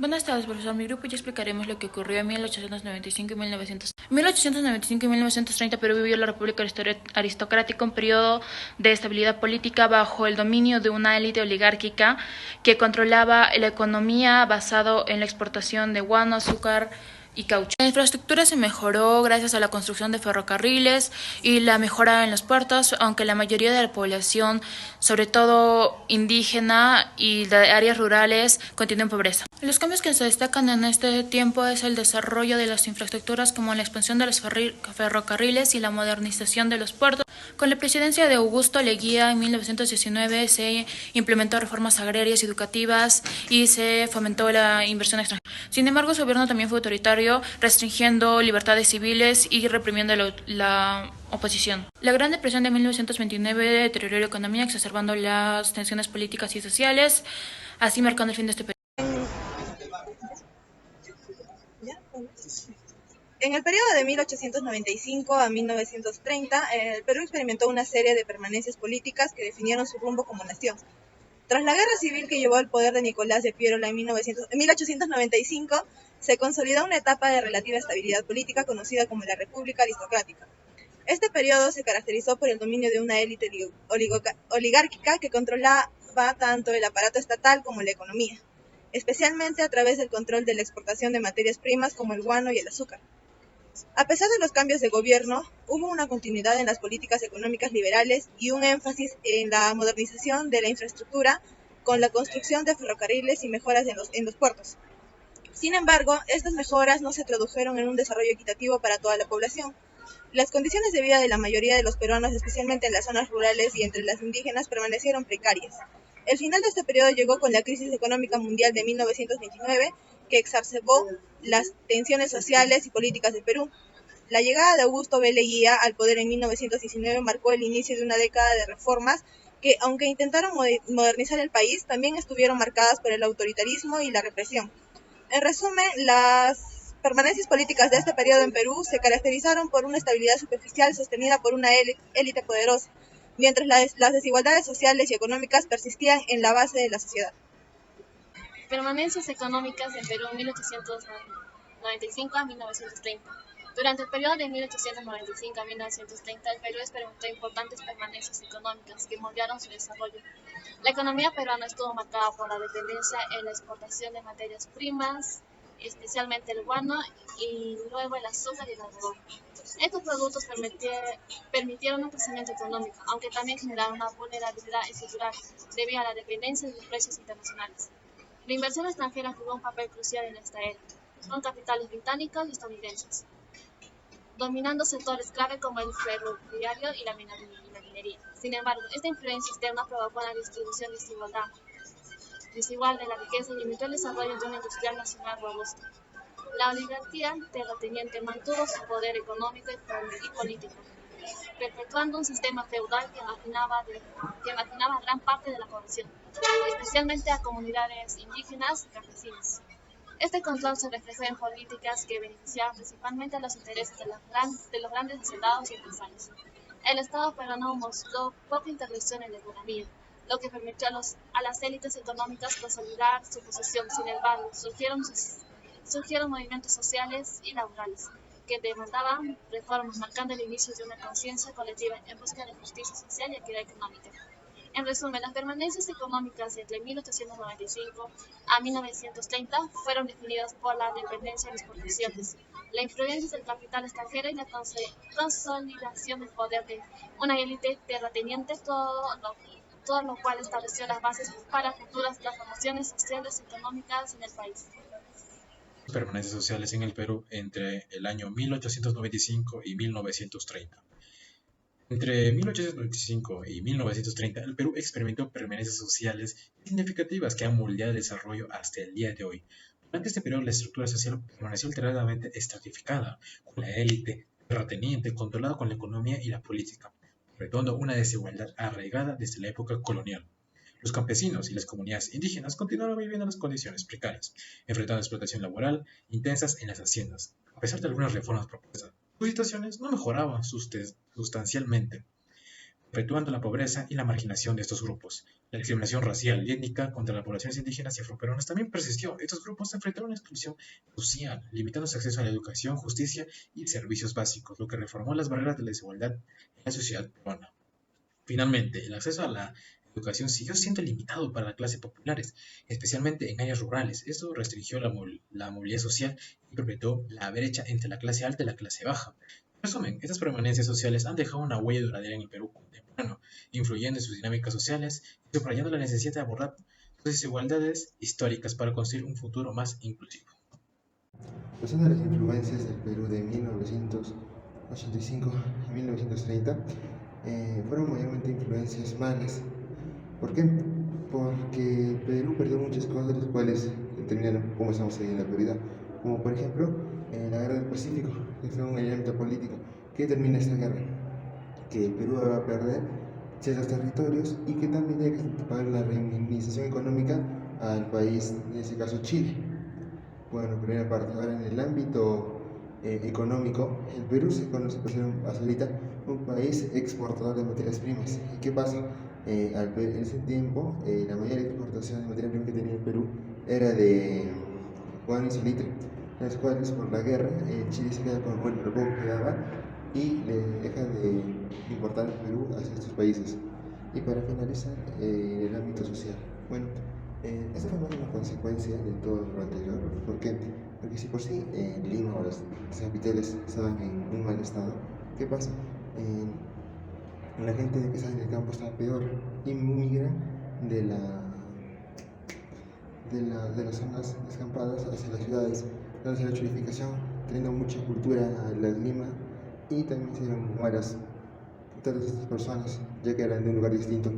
Buenas tardes, profesor. Mi grupo ya explicaremos lo que ocurrió en 1895 y 1900. En 1895 y 1930 Perú vivió la República Aristocrática, un periodo de estabilidad política bajo el dominio de una élite oligárquica que controlaba la economía basado en la exportación de guano, azúcar y caucho. La infraestructura se mejoró gracias a la construcción de ferrocarriles y la mejora en los puertos, aunque la mayoría de la población, sobre todo indígena y de áreas rurales, continúa en pobreza. Los cambios que se destacan en este tiempo es el desarrollo de las infraestructuras como la expansión de los ferrocarriles y la modernización de los puertos. Con la presidencia de Augusto Leguía en 1919 se implementó reformas agrarias y educativas y se fomentó la inversión extranjera. Sin embargo, su gobierno también fue autoritario, restringiendo libertades civiles y reprimiendo la oposición. La Gran Depresión de 1929 deterioró la economía, exacerbando las tensiones políticas y sociales, así marcando el fin de este periodo. En el periodo de 1895 a 1930, el Perú experimentó una serie de permanencias políticas que definieron su rumbo como nación. Tras la guerra civil que llevó al poder de Nicolás de Piérola en 1895, se consolidó una etapa de relativa estabilidad política conocida como la República Aristocrática. Este periodo se caracterizó por el dominio de una élite oligárquica que controlaba tanto el aparato estatal como la economía, especialmente a través del control de la exportación de materias primas como el guano y el azúcar. A pesar de los cambios de gobierno, hubo una continuidad en las políticas económicas liberales y un énfasis en la modernización de la infraestructura con la construcción de ferrocarriles y mejoras en los puertos. Sin embargo, estas mejoras no se tradujeron en un desarrollo equitativo para toda la población. Las condiciones de vida de la mayoría de los peruanos, especialmente en las zonas rurales y entre las indígenas, permanecieron precarias. El final de este periodo llegó con la crisis económica mundial de 1929, que exacerbó las tensiones sociales y políticas del Perú. La llegada de Augusto B. Leguía al poder en 1919 marcó el inicio de una década de reformas que, aunque intentaron modernizar el país, también estuvieron marcadas por el autoritarismo y la represión. En resumen, las permanencias políticas de este periodo en Perú se caracterizaron por una estabilidad superficial sostenida por una élite poderosa, mientras las desigualdades sociales y económicas persistían en la base de la sociedad. Permanencias económicas en Perú 1895 a 1930. Durante el periodo de 1895 a 1930, el Perú experimentó importantes permanencias económicas que moldearon su desarrollo. La economía peruana estuvo marcada por la dependencia en la exportación de materias primas, especialmente el guano y luego el azúcar y el algodón. Estos productos permitieron un crecimiento económico, aunque también generaron una vulnerabilidad estructural debido a la dependencia de los precios internacionales. La inversión extranjera jugó un papel crucial en esta era, con capitales británicos y estadounidenses, dominando sectores clave como el ferroviario y la minería. Sin embargo, esta influencia externa provocó una distribución desigual de la riqueza y limitó el desarrollo de una industria nacional robusta. La oligarquía terrateniente mantuvo su poder económico y político, perpetuando un sistema feudal que marginaba a gran parte de la población, especialmente a comunidades indígenas y campesinas. Este control se reflejó en políticas que beneficiaban principalmente a los intereses de los grandes hacendados y empresarios. El Estado peruano mostró poca intervención en la economía, lo que permitió a las élites económicas consolidar su posición. Sin embargo, surgieron movimientos sociales y laborales que demandaban reformas, marcando el inicio de una conciencia colectiva en busca de justicia social y equidad económica. En resumen, las permanencias económicas entre 1895 a 1930 fueron definidas por la dependencia de exportaciones, la influencia del capital extranjero y la consolidación del poder de una élite terrateniente, todo lo cual estableció las bases para futuras transformaciones sociales y económicas en el país. Permanencias sociales en el Perú entre el año 1895 y 1930. Entre 1895 y 1930, el Perú experimentó permanencias sociales significativas que han moldeado el desarrollo hasta el día de hoy. Durante este periodo, la estructura social permaneció alteradamente estratificada, con la élite terrateniente controlada con la economía y la política, perpetuando una desigualdad arraigada desde la época colonial. Los campesinos y las comunidades indígenas continuaron viviendo en las condiciones precarias, enfrentando explotación laboral intensas en las haciendas. A pesar de algunas reformas propuestas, sus situaciones no mejoraban sustancialmente, perpetuando la pobreza y la marginación de estos grupos. La discriminación racial y étnica contra las poblaciones indígenas y afroperuanas también persistió. Estos grupos se enfrentaron a la exclusión social, limitando su acceso a la educación, justicia y servicios básicos, lo que reformó las barreras de la desigualdad en la sociedad peruana. Finalmente, el acceso a la educación siguió siendo limitado para las clases populares, especialmente en áreas rurales. Esto restringió la movilidad social y perpetuó la brecha entre la clase alta y la clase baja. En resumen, estas permanencias sociales han dejado una huella duradera en el Perú contemporáneo, influyendo en sus dinámicas sociales y subrayando la necesidad de abordar sus desigualdades históricas para construir un futuro más inclusivo. Pues una de las influencias del Perú de 1985 a 1930 fueron mayormente influencias malas. ¿Por qué? Porque Perú perdió muchas cosas, las cuales determinaron cómo estamos hoy en la actualidad. Como por ejemplo, la guerra del Pacífico, que fue un elemento político. ¿Qué determina esta guerra? Que el Perú va a perder ciertos territorios y que también hay que pagar la reindemnización económica al país, en este caso Chile. Bueno, primera parte. Ahora en el ámbito económico, el Perú se conoce por ser hasta ahorita un país exportador de materias primas. ¿Y qué pasa? En ese tiempo, la mayor exportación de materias primas que tenía el Perú era de guano y salitre, las cuales por la guerra Chile se queda con lo poco que daba y le deja de importar el Perú hacia estos países. Y para finalizar, el ámbito social. Bueno, esta fue más una consecuencia de todo lo anterior. ¿Por qué? Porque si por sí Lima o las capitales estaban en un mal estado, ¿qué pasa? La gente que está en el campo está peor y migran de las zonas descampadas hacia las ciudades, donde la churificación, teniendo mucha cultura a la Lima, y también se dieron malas todas estas personas, ya que eran de un lugar distinto.